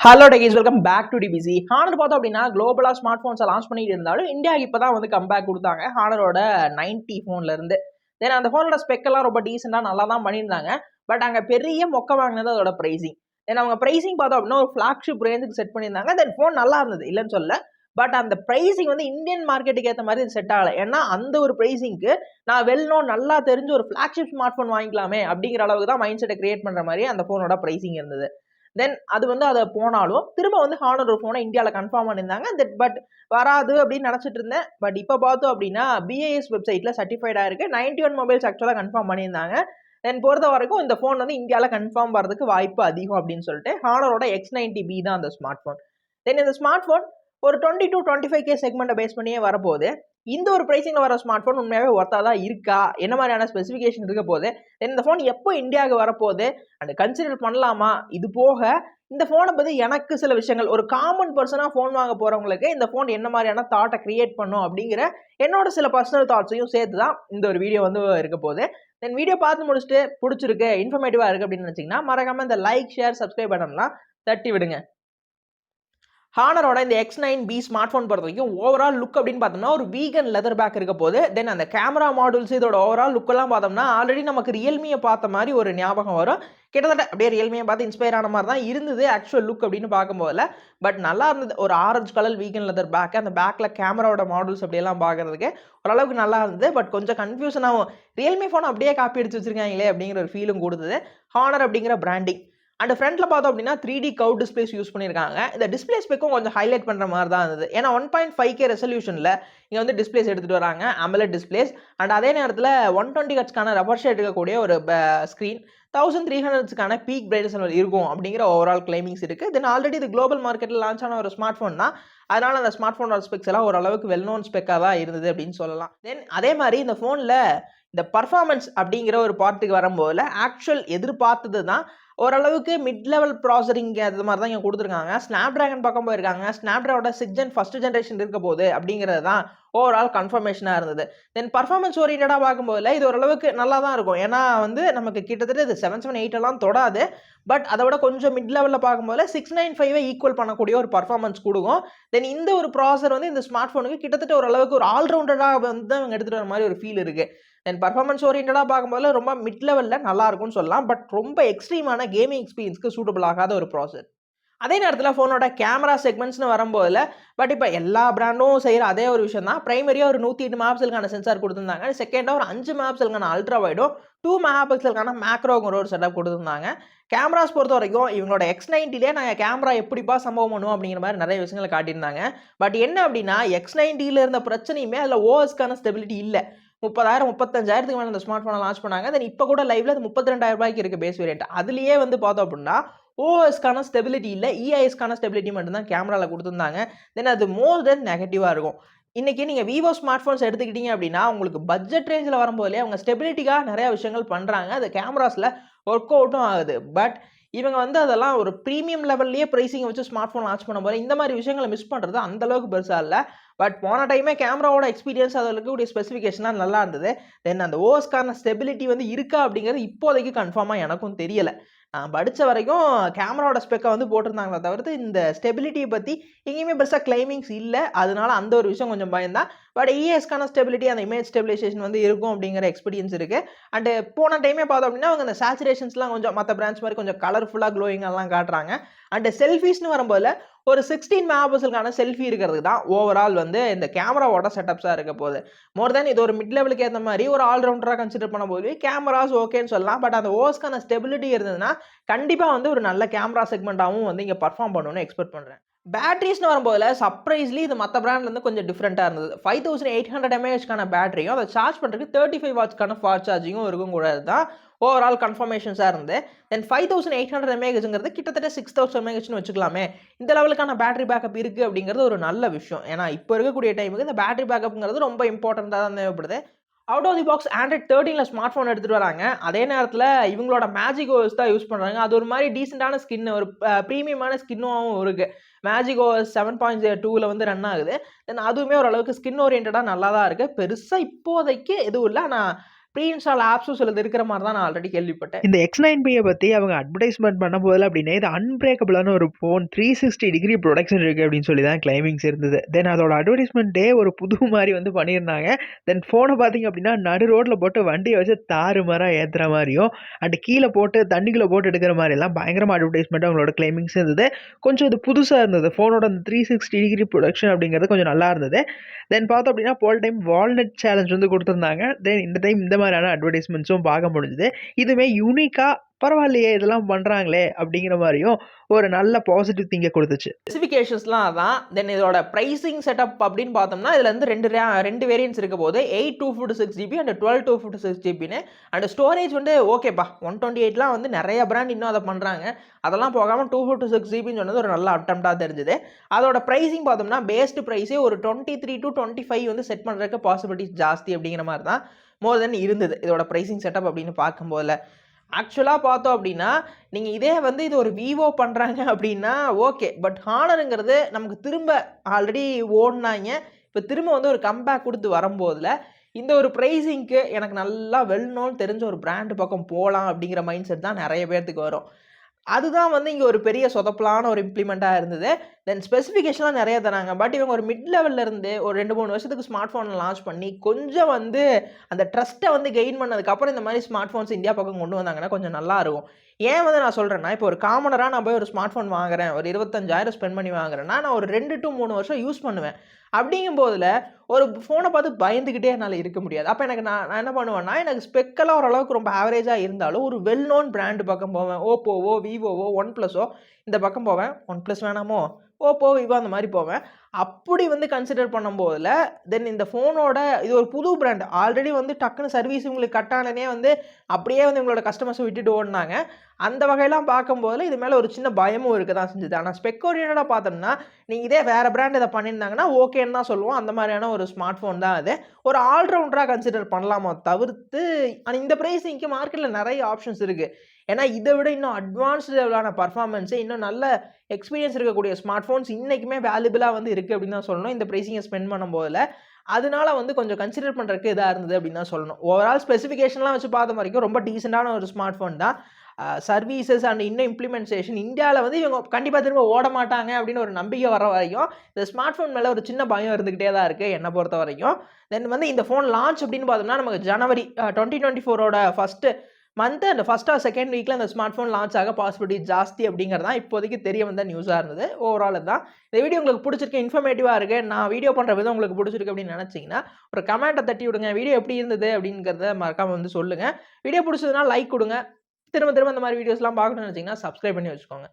Hello techies, welcome back to TBC. Honor பார்த்தோம் அப்படின்னா குளோபலாக smart ஃபோன்ஸை launch பண்ணிட்டு இருந்தாலும் இந்தியாவுக்கு இப்போ தான் வந்து கம்பேக் கொடுத்தாங்க ஹானரோட 90 ஃபோன்ல இருந்து. தென் அந்த ஃபோனோட ஸ்பெக்கெல்லாம் ரொம்ப டீசெண்டாக நல்லா தான் பண்ணியிருந்தாங்க. பட் அங்கே பெரிய மொக்க வாங்கினது அதோட ப்ரைஸிங். தென் அவங்க ப்ரைஸிங் பார்த்தோம் அப்படின்னா ஒரு ஃப்ளாக்ஷிப் ரேஞ்சுக்கு செட் பண்ணியிருந்தாங்க. தென் ஃபோன் நல்லா இருந்தது, இல்லைன்னு சொல்ல. பட் அந்த ப்ரைஸிங் வந்து இந்தியன் மார்க்கெட்டுக்கு ஏற்ற மாதிரி செட் ஆகலை. ஏன்னா அந்த ஒரு ப்ரைஸிங்க்கு நான் நல்லா தெரிஞ்சு ஒரு ஃப்ளாக்ஷிப் ஸ்மார்ட் ஃபோன் வாங்கிக்கலாமே அப்படிங்கிற அளவுக்கு தான் மைண்ட் செட்டை கிரியேட் பண்ணுற மாதிரி அந்த ஃபோனோட ப்ரைஸிங் இருந்தது. தென் அது வந்து அதை போனாலும் திரும்ப வந்து ஹானர் ஒரு ஃபோனை இந்தியாவில் கன்ஃபார்ம் பண்ணியிருந்தாங்க. பட் வராது அப்படின்னு நினச்சிட்டு இருந்தேன். பட் இப்போ பார்த்தோம் அப்படின்னா பிஐஎஸ் வெப்சைட்டில் சர்டிஃபைடாக இருக்குது. 91 மொபைல்ஸ் ஆக்சுவலாக கன்ஃபார்ம் பண்ணியிருந்தாங்க. தென் பொறுத்த வரைக்கும் இந்த ஃபோன் வந்து இந்தியாவில் கன்ஃபார்ம் வரதுக்கு வாய்ப்பு அதிகம் அப்படின்னு சொல்லிட்டு ஹானரோட X9b தான் அந்த ஸ்மார்ட் ஃபோன். தென் இந்த ஸ்மார்ட் ஃபோன் ஒரு 20 to 25K செக்மெண்ட்டை பேஸ் பண்ணியே வரப்போகுது. இந்த ஒரு ப்ரைஸிங்கில் வர ஸ்மார்ட் ஃபோன் உண்மையாகவே ஒர்த்தாக தான் இருக்கா, என்ன மாதிரியான ஸ்பெசிஃபிகேஷன் இருக்க போகுது, இந்த ஃபோன் எப்போ இந்தியாவுக்கு வரப்போகுது அண்ட் கன்சிடர் பண்ணலாமா, இது போக இந்த ஃபோனை பற்றி எனக்கு சில விஷயங்கள், ஒரு காமன் பர்சனாக ஃபோன் வாங்க போகிறவங்களுக்கு இந்த ஃபோன் என்ன மாதிரியான தாட்டை கிரியேட் பண்ணும் அப்படிங்கிற என்னோட சில பர்சனல் தாட்ஸையும் சேர்த்து தான் இந்த ஒரு வீடியோ வந்து இருக்க போகுது. தென் வீடியோ பார்த்து முடிச்சுட்டு பிடிச்சிருக்கு, இன்ஃபர்மேட்டிவாக இருக்குது அப்படின்னு நினச்சிங்கன்னா மறக்காமல் இந்த லைக், ஷேர், சப்ஸ்கிரைப் பட்டன்லாம் தட்டி விடுங்க. ஹானரோட இந்த X9b ஸ்மார்ட் ஃபோன் பொறுத்த வரைக்கும் ஓவரால் லுக் அப்படின்னு பார்த்தோம்னா ஒரு வீகன் லெதர் பேக் இருக்க போது. தென் அந்த கேமரா மாடல்ஸ் இதோட ஓவரால் லுக்கெல்லாம் பார்த்தோம்னா ஆல்ரெடி நமக்கு ரியல்மியை பார்த்த மாதிரி ஒரு ஞாபகம் வரும். கிட்டத்தட்ட அப்படியே ரியல்மியை பார்த்து இன்ஸ்பயர் ஆன மாதிரி தான் இருந்தது ஆக்சுவல் லுக் அப்படின்னு பார்க்கும்போதில். பட் நல்லா இருந்தது. ஒரு orange colour vegan leather bag, அந்த பேக்கில் கேமராவோட மாடல்ஸ் அப்படியெல்லாம் பார்க்குறதுக்கு ஓரளவுக்கு நல்லா இருந்தது. பட் கொஞ்சம் கன்ஃபியூஷனாகவும் ரியல்மி ஃபோன் அப்படியே காப்பி அடிச்சு வச்சிருக்காங்களே அப்படிங்கிற ஒரு ஃபீலும் கொடுத்தது ஹானர் அப்படிங்கிற பிராண்டிங். அண்ட் ஃப்ரண்ட்ல பார்த்தோம் அப்படின்னா 3D கர்வ் டிஸ்பிளேஸ் யூஸ் பண்ணியிருக்காங்க. இந்த டிஸ்பிளே ஸ்பெக்கும் கொஞ்சம் ஹைலைட் பண்ணுற மாதிரி தான் இருந்தது. ஏன்னா 1.5K ரெசல்யூஷனில் இங்கே வந்து டிஸ்பிளேஸ் எடுத்துகிட்டு வராங்க, AMOLED டிஸ்பிளேஸ். அண்ட் அதே நேரத்தில் 120 ஹெர்ட்ஸ்க்கான ரெஃப்ரெஷ் ரேட் இருக்கக்கூடிய ஒரு ஸ்க்ரீன், 1300 ஹெர்ட்ஸ்க்கான பீக் பிரைட்னஸ் இருக்கும் அப்படிங்கிற ஓவரால் கிளைமிங்ஸ் இருக்குது. தென் ஆல்ரெடி இது குளோபல் மார்க்கெட்டில் லான்ச் ஆன ஒரு ஸ்மார்ட் ஃபோன் தான். அதனால் அந்த ஸ்மார்ட் ஃபோனோட ஸ்பெக்ஸ் எல்லாம் ஓரளவுக்கு வெல் நோன் ஸ்பெக்காக தான் இருந்தது அப்படின்னு சொல்லலாம். தென் அதே மாதிரி இந்த ஃபோனில் இந்த பர்ஃபார்மன்ஸ் அப்படிங்கிற ஒரு பார்ட்டுக்கு வரும்போது ஆக்சுவல் எதிர்பார்த்தது தான். ஓரளவுக்கு மிட் லெவல் ப்ராசரிங் அது மாதிரி தான் இங்கே கொடுத்துருக்காங்க. ஸ்னாப் ட்ராகன் பக்கம் போயிருக்காங்க. ஸ்னாப் ட்ராகனோட 6 Gen ஃபர்ஸ்ட் ஜென்ரேஷன் இருக்க போகுது அப்படிங்கிறது தான் ஓவரால் கன்ஃபர்மேஷனாக இருந்தது. தென் பர்ஃபார்மன்ஸ் ஓரியன்டாக பார்க்கும்போது இது ஓரளவுக்கு நல்லா தான் இருக்கும். ஏன்னா வந்து நமக்கு கிட்டத்தட்ட இது 778 எல்லாம் தொடாது. பட் அதை விட கொஞ்சம் மிட் லெவலில் பார்க்கும்போது 695 ஈக்குவல் பண்ணக்கூடிய ஒரு பர்ஃபார்மன்ஸ் கொடுக்கும். தென் இந்த ஒரு ப்ராசர் வந்து இந்த ஸ்மார்ட் ஃபோனுக்கு கிட்டத்தட்ட ஓரளவுக்கு ஒரு ஆல்ரவுண்டராக வந்து அவங்க எடுத்துகிட்டு வர மாதிரி ஒரு ஃபீல் இருக்குது. தென் பர்ஃபார்மன்ஸ் ஓரியன்டாக பார்க்கும்போது ரொம்ப மிட் லெவலில் நல்லா இருக்கும்னு சொல்லலாம். பட் ரொம்ப எக்ஸ்ட்ரீமான கேமிங் எக்ஸ்பீரியன்ஸ்க்கு சூட்டபிள் ஆகாத ஒரு ப்ராசர். அதே நேரத்தில் ஃபோனோட கேமரா செக்மெண்ட்ஸ்னு வரும்போதில் பட் இப்போ எல்லா பிராண்டும் செய்கிற அதே ஒரு விஷயம் தான். பிரைமரியாக ஒரு 108 மெகாபிக்சலுக்கான சென்சார் கொடுத்துருந்தாங்க. செகண்டாக ஒரு 5 மெகாபிக்சலுக்கான அல்ட்ரா வைடும், 2 மெகாபிக்சலுக்கான மேக்ரோங்கிற ஒரு செட்டப் கொடுத்துருந்தாங்க. கேமராஸ் பொறுத்த வரைக்கும் இவங்களோட X90லே நாங்கள் கேமரா எப்படிப்பா சம்பவம் பண்ணுவோம் அப்படிங்கிற மாதிரி நிறைய விஷயங்களை காட்டியிருந்தாங்க. பட் என்ன அப்படின்னா X90ல இருந்த பிரச்சனையுமே அதில் ஓஎஸ்க்கான ஸ்டெபிலிட்டி இல்லை. 30,000 35,000க்கு மேலே இந்த ஸ்மார்ட் ஃபோனை லான்ச் பண்ணாங்க. தென் இப்போ கூட லைவ்ல அது 32,000 ரூபாய்க்கு இருக்குது பேஸ் வேரியன்ட். அதுலேயே வந்து பார்த்தோம் அப்படின்னா ஓஎஸ்க்கான ஸ்டெபிலிட்டி இல்லை, இஐஎஸ்க்கான ஸ்டெபிலிட்டி மட்டும்தான் கேமராவில் கொடுத்துருந்தாங்க. தென் அது மோர் தென் நெகட்டிவாக இருக்கும். இன்றைக்கி நீங்கள் விவோ ஸ்மார்ட் ஃபோன்ஸ் எடுத்துக்கிட்டீங்க அப்படின்னா உங்களுக்கு பட்ஜெட் ரேஞ்சில் வரும்போதே அவங்க ஸ்டெபிலிட்டிக்காக நிறையா விஷயங்கள் பண்ணுறாங்க. அது கேமராஸில் ஒர்க் அவுட்டும் ஆகுது. பட் இவங்க வந்து அதெல்லாம் ஒரு ப்ரீமியம் லெவல்லையே ப்ரைஸிங் வச்சு ஸ்மார்ட் ஃபோன் லான்ச் பண்ணும்போது இந்த மாதிரி விஷயங்களை மிஸ் பண்ணுறது அந்தளவுக்கு பெருசாக இல்லை. பட் போன டைமே கேமராவோட எக்ஸ்பீரியன்ஸ் அதில் இருக்கக்கூடிய ஸ்பெசிஃபிகேஷனாக நல்லா இருந்தது. தென் அந்த ஓஎஸ்க்கான ஸ்டெபிலிட்டி வந்து இருக்கா அப்படிங்கிறது இப்போதைக்கு கன்ஃபார்மாக எனக்கும் தெரியலை. நான் படித்த வரைக்கும் கேமராவோட ஸ்பெக்கை வந்து போட்டிருந்தாங்களே தவிர்த்து இந்த ஸ்டெபிலிட்டியை பற்றி எங்கேயுமே பெருசாக கிளைமிங்ஸ் இல்லை. அதனால அந்த ஒரு விஷயம் கொஞ்சம் பயந்தான். பட் இஎஸ்க்கான ஸ்டெபிலிட்டி, அந்த இமேஜ் ஸ்டெபிலைசேஷன் வந்து இருக்கும் அப்படிங்கிற எக்ஸ்பீரியன்ஸ் இருக்குது. அண்டு போன டைமே பார்த்தோம் அப்படின்னா அவங்க அந்த சேச்சுரேஷன்ஸ்லாம் கொஞ்சம் மற்ற பிராண்ட்ஸ் மாதிரி கொஞ்சம் கலர்ஃபுல்லாக க்ளோயிங்கெல்லாம் காட்டுறாங்க. அண்டு செல்ஃபீஸ்னு வரும்போது ஒரு 16 மெகாபிக்சலுக்கான செல்ஃபி இருக்கிறது தான் ஓவரால் வந்து இந்த கேமராவோட செட்டப்ஸாக இருக்க போகுது. மோர் தென் இது ஒரு மிட் லெவலுக்கு ஏற்ற மாதிரி ஒரு ஆல்ரவுண்டராக கன்சிடர் பண்ணும்போது கேமராஸ் ஓகேன்னு சொல்லலாம். பட் அந்த ஓஎஸ்க்கான ஸ்டெபிலிட்டி இருந்ததுன்னா கண்டிப்பாக வந்து ஒரு நல்ல கேமரா செக்மெண்ட்டாகவும் வந்து இங்கே பர்ஃபார்ம் பண்ணணும்னு எக்ஸ்பெக்ட் பண்ணுறேன். பேட்டரிஸ்னு வரும்போது சர்ப்ரைஸ்லி இது மற்ற பிராண்ட்லேருந்து கொஞ்சம் டிஃப்ரெண்ட்டாக இருந்தது. 5800 mAhக்கான பேட்டரியும் அதை சார்ஜ் பண்ணுறதுக்கு 35 வாட்ஸ்க்கான ஃபாஸ்ட் சார்ஜிங்கும் இருக்கும் கூட தான் ஓவரால் கன்ஃபர்மேஷன்ஸாக இருந்து. தென் 5800 mAhங்கிறது கிட்டத்தட்ட 6000 mAhன்னு வச்சுக்கலாமே. இந்த லெவலுக்கான பேட்டரி பேக்கப் இருக்குது அப்படிங்கிறது ஒரு நல்ல விஷயம். ஏன்னா இப்போ இருக்கக்கூடிய டைமுக்கு இந்த பேட்டரி பேக்கப்ங்கிறது ரொம்ப இம்பார்ட்டண்ட்டாக தான் தேவைப்படுது. Out of the box Android 13ல ஸ்மார்ட் ஃபோன் எடுத்துகிட்டு வராங்க. அதே நேரத்தில் இவங்களோட மேஜிக் ஓஎஸ் தான் யூஸ் பண்ணுறாங்க. அது ஒரு மாதிரி டீசெண்டான ஸ்கின், ஒரு ப்ரீமியமான ஸ்கின்னும் இருக்குது. மேஜிக் ஓஎஸ் 7.2ல வந்து ரன் ஆகுது. தென் அதுவுமே ஓரளவுக்கு ஸ்கின் ஓரியன்டாக நல்லா தான் இருக்குது. பெருசாக இப்போதைக்கு எதுவும் இல்லை. ஆனால் ப்ரீ இன்ஸ்டால் ஆப்ஸும் சிலது இருக்கிற மாதிரி தான் நான் ஆல்ரெடி கேள்விப்பட்டேன். இந்த X9b பற்றி அவங்க அட்வர்டைஸ்மெண்ட் பண்ணும்போது அப்படின்னா இது அன்பிரேக்கபிளான ஒரு ஃபோன், 360 டிகிரி ப்ரொடக்ஷன் இருக்குது அப்படின்னு சொல்லி தான் கிளைமிங்ஸ் இருந்தது. தென் அதோட அட்வர்டைஸ்மெண்ட்டே ஒரு புது மாதிரி வந்து பண்ணியிருந்தாங்க. தென் ஃபோனை பார்த்தீங்க அப்படின்னா நடு ரோட்டில் போட்டு வண்டியை வச்சு தாறுமாறாக ஏற்றுற மாதிரியும் அண்ட் கீழே போட்டு தண்ணிக்குள்ளே போட்டு எடுக்கிற மாதிரிலாம் பயங்கரமாக அட்வர்டைஸ்மெண்ட் அவங்களோட கிளைமிங்ஸ் இருந்தது. கொஞ்சம் இது புதுசாக இருந்தது. ஃபோனோட அந்த 360 டிகிரி ப்ரொடக்ஷன் அப்படிங்கிறது கொஞ்சம் நல்லா இருந்தது. தென் பார்த்தோம் அப்படின்னா போல் டைம் வால்நட் சேலஞ்ச் வந்து கொடுத்துருந்தாங்க. தென் இந்த டைம் இந்த மாதிரியான அட்வர்டைஸ்மெண்ட்ஸும் பார்க்க முடிஞ்சுது. இதுவே யூனிக்காக பரவாயில்லையே இதெல்லாம் பண்ணுறாங்களே அப்படிங்கிற மாதிரியும் ஒரு நல்ல பாசிட்டிவ் திங்கை கொடுத்துச்சு. ஸ்பெசிஃபிகேஷன்ஸ்லாம் அதான். தென் இதோட ப்ரைஸிங் செட்டப் அப்படின்னு பார்த்தோம்னா இதில் வந்து ரெண்டு வேரியன்ஸ் இருக்க போது 8/256GB அண்ட் 12/256GBன்னு. அண்ட் ஸ்டோரேஜ் வந்து ஓகேப்பா 128லாம் வந்து நிறைய பிராண்ட் இன்னும் அதை பண்ணுறாங்க. அதெல்லாம் போகாமல் 256GBன்னு சொன்னது ஒரு நல்ல அட்டம்ப்டாக தெரிஞ்சுது. அதோட ப்ரைஸிங் பார்த்தோம்னா பேஸ்டு ப்ரைஸே ஒரு 23 to 25 வந்து செட் பண்ணுறதுக்கு பாசிபிலிட்டிஸ் ஜாஸ்தி அப்படிங்கிற மாதிரி தான் மோர் தென் இருந்தது இதோட ப்ரைஸிங் செட்டப் அப்படின்னு பார்க்கும்போதில். ஆக்சுவலாக பார்த்தோம் அப்படின்னா நீங்கள் இதே வந்து இது ஒரு விவோ பண்ணுறாங்க அப்படின்னா ஓகே. பட் ஹானருங்கிறது நமக்கு திரும்ப ஆல்ரெடி ஓடினாங்க, இப்போ திரும்ப வந்து ஒரு கம்பேக் கொடுத்து வரும்போதில் இந்த ஒரு ப்ரைஸிங்க்கு எனக்கு நல்லா வெல் நோன் தெரிஞ்ச ஒரு பிராண்டு பக்கம் போகலாம் அப்படிங்கிற மைண்ட் செட் தான் நிறைய பேர்த்துக்கு வரும். அதுதான் வந்து இங்கே ஒரு பெரிய சொதப்பலான ஒரு இம்ப்ளிமெண்ட்டாக இருந்தது. தென் ஸ்பெசிஃபிகேஷன்லாம் நிறைய தராங்க. பட் இவங்க ஒரு மிட் லெவலில் இருந்து ஒரு 2-3 வருஷத்துக்கு ஸ்மார்ட் ஃபோன் லான்ச் பண்ணி கொஞ்சம் வந்து அந்த ட்ரஸ்ட்டை வந்து கெயின் பண்ணதுக்கப்புறம் இந்த மாதிரி ஸ்மார்ட் ஃபோன்ஸ் இந்தியா பக்கம் கொண்டு வந்தாங்கன்னா கொஞ்சம் நல்லா இருக்கும். ஏன் வந்து நான் சொல்கிறேன்னா, இப்போ ஒரு காமனராக நான் போய் ஒரு ஸ்மார்ட் ஃபோன் வாங்குறேன், ஒரு 25,000 ஸ்பெண்ட் பண்ணி வாங்குறேன்னா நான் ஒரு 2 to 3 வருஷம் யூஸ் பண்ணுவேன். அப்படிங்கும்போதில் ஒரு ஃபோனை பார்த்து பயந்துக்கிட்டே என்னால் இருக்க முடியாது. அப்போ நான் என்ன பண்ணுவேன்னா, எனக்கு ஸ்பெக்கெல்லாம் ஓரளவுக்கு ரொம்ப ஆவரேஜாக இருந்தாலும் ஒரு வெல் நோன் பிராண்டு பக்கம் போவேன். ஓப்போவோ, விவோவோ, ஒன் ப்ளஸோ இந்த பக்கம் போவேன். ஒன் ப்ளஸ் வேணாமோ, ஓப்போ, விவோ அந்த மாதிரி போவேன். அப்படி வந்து கன்சிடர் பண்ணும்போதில் தென் இந்த ஃபோனோட இது ஒரு புது பிராண்ட். ஆல்ரெடி வந்து டக்குன்னு சர்வீஸ் இவங்களுக்கு கட் ஆனனே வந்து அப்படியே வந்து இவங்களோட கஸ்டமர்ஸை விட்டுட்டு ஓடினாங்க. அந்த வகையெல்லாம் பார்க்கும்போதில் இது மேலே ஒரு சின்ன பயமும் இருக்க தான் செஞ்சுது. ஆனால் ஸ்பெக் ஓரியன்டடாக பார்த்தோம்னா நீங்கள் இதே வேறு பிராண்ட் இதை பண்ணியிருந்தாங்கன்னா ஓகேன்னு தான் சொல்லுவோம். அந்த மாதிரியான ஒரு ஸ்மார்ட் ஃபோன் தான் அது. ஒரு ஆல்ரவுண்டராக கன்சிடர் பண்ணலாமா தவிர்த்து ஆனால் இந்த ப்ரைஸிங்க்கு மார்க்கெட்டில் நிறைய ஆப்ஷன்ஸ் இருக்குது. ஏன்னா இதை விட இன்னும் அட்வான்ஸ்டு லெவலான பர்ஃபார்மன்ஸு இன்னும் நல்ல எக்ஸ்பீரியன்ஸ் இருக்கக்கூடிய ஸ்மார்ட் ஃபோன்ஸ் இன்றைக்குமே வேல்யூபிளாக வந்து இருக்குது அப்படின்னு தான் சொல்லணும் இந்த ப்ரைஸிங்கை ஸ்பெண்ட் பண்ணும்போதில். அதனால வந்து கொஞ்சம் கன்சிடர் பண்ணுறதுக்கு இதாக இருந்தது அப்படின்னு தான் சொல்லணும். ஓவரால் ஸ்பெசிஃபிகேஷன்லாம் வச்சு பார்த்த வரைக்கும் ரொம்ப டீசெண்டான ஒரு ஸ்மார்ட் ஃபோன் தான். சர்வீசஸ் அண்ட் இன்னும் இம்ப்ளிமெண்டேஷன் இந்தியாவில் வந்து இவங்க கண்டிப்பாக திரும்ப ஓட மாட்டாங்க அப்படின்னு ஒரு நம்பிக்கை வர வரைக்கும் இந்த ஸ்மார்ட் ஃபோன் மேலே ஒரு சின்ன பயம் இருந்துக்கிட்டே தான் இருக்குது என்னை பொறுத்த வரைக்கும். தென் வந்து இந்த ஃபோன் லான்ச் அப்படின்னு பார்த்தோம்னா நமக்கு ஜனவரி 2024 first month and first or second வீக்கில் அந்த ஸ்மார்ட் ஃபோன் லான்ச் ஆக பாசிபிலிட்டி ஜாஸ்தி அப்படிங்கிறது தான் இப்போதைக்கு தெரிய வந்த நியூஸாக இருந்தது. ஓவரால் தான் இந்த வீடியோ உங்களுக்கு பிடிச்சிருக்கு, இன்ஃபர்மேட்டிவாக இருக்குது, நான் வீடியோ பண்ணுற விதம் உங்களுக்கு பிடிச்சிருக்கு அப்படின்னு நினச்சிங்கன்னா ஒரு கமெண்ட்டை தட்டி விடுங்க. வீடியோ எப்படி இருந்தது அப்படிங்கிறத மறக்காமல் வந்து சொல்லுங்கள். வீடியோ பிடிச்சதுன்னா லைக் கொடுங்க. திரும்ப திரும்ப இந்த மாதிரி வீடியோஸ்லாம் பார்க்கணும்னு நினச்சிங்கன்னா சப்ஸ்கிரைப் பண்ணி வச்சுக்கோங்க.